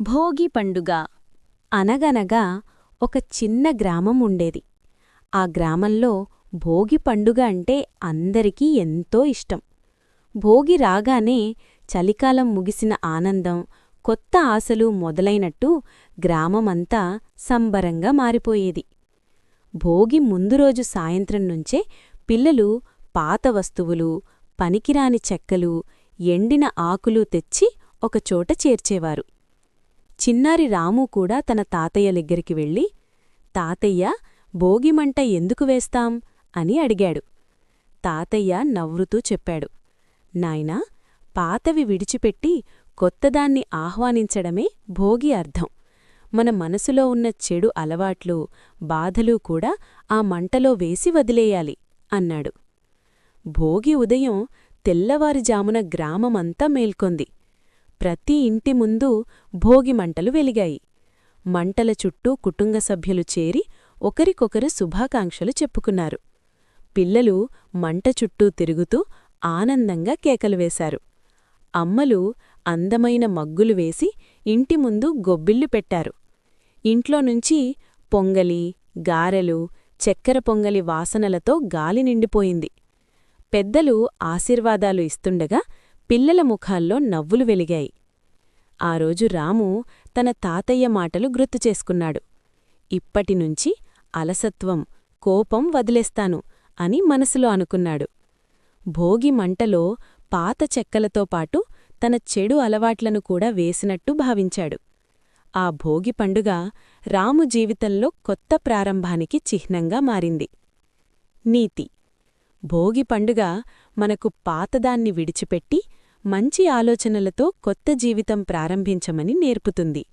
భోగి పండుగ. అనగనగా ఒక చిన్న గ్రామం ఉండేది. ఆ గ్రామంలో భోగి పండుగ అంటే అందరికీ ఎంతో ఇష్టం. భోగి రాగానే చలికాలం ముగిసిన ఆనందం, కొత్త ఆశలు మొదలైనట్టు గ్రామమంతా సంబరంగా మారిపోయేది. భోగి ముందు రోజు సాయంత్రం నుంచే పిల్లలు పాత వస్తువులు, పనికిరాని చెక్కలు, ఎండిన ఆకులు తెచ్చి ఒకచోట చేర్చేవారు. చిన్నారి రాము కూడా తన తాతయ్య దగ్గరికి వెళ్ళి, తాతయ్య, భోగిమంట ఎందుకు వేస్తాం అని అడిగాడు. తాతయ్య నవ్వుతూ చెప్పాడు, నాయనా, పాతవి విడిచిపెట్టి కొత్తదాన్ని ఆహ్వానించడమే భోగి అర్థం. మన మనసులో ఉన్న చెడు అలవాట్లు, బాధలు కూడా ఆ మంటలో వేసి వదిలేయాలి అన్నాడు. భోగి ఉదయం తెల్లవారుజామున గ్రామమంతా మేల్కొంది. ప్రతి ఇంటి ముందు భోగిమంటలు వెలిగాయి. మంటల చుట్టూ కుటుంబ సభ్యులు చేరి ఒకరికొకరు శుభాకాంక్షలు చెప్పుకున్నారు. పిల్లలు మంట చుట్టూ తిరుగుతూ ఆనందంగా కేకలు వేశారు. అమ్మలు అందమైన మగ్గులు వేసి ఇంటి ముందు గొబ్బిళ్ళు పెట్టారు. ఇంట్లోనుంచి పొంగలి, గారెలు, చక్కెర పొంగలి వాసనలతో గాలి నిండిపోయింది. పెద్దలు ఆశీర్వాదాలు ఇస్తుండగా పిల్లల ముఖాల్లో నవ్వులు వెలిగాయి. ఆ రోజు రాము తన తాతయ్య మాటలు గుర్తుచేసుకున్నాడు. ఇప్పటినుంచి అలసత్వం, కోపం వదిలేస్తాను అని మనసులో అనుకున్నాడు. భోగి మంటలో పాత చెక్కలతో పాటు తన చెడు అలవాట్లను కూడా వేసినట్టు భావించాడు. ఆ భోగి పండుగ రాము జీవితంలో కొత్త ప్రారంభానికి చిహ్నంగా మారింది. నీతి: భోగి పండుగ మనకు పాతదాన్ని విడిచిపెట్టి మంచి ఆలోచనలతో కొత్త జీవితం ప్రారంభించమని నేర్పుతుంది.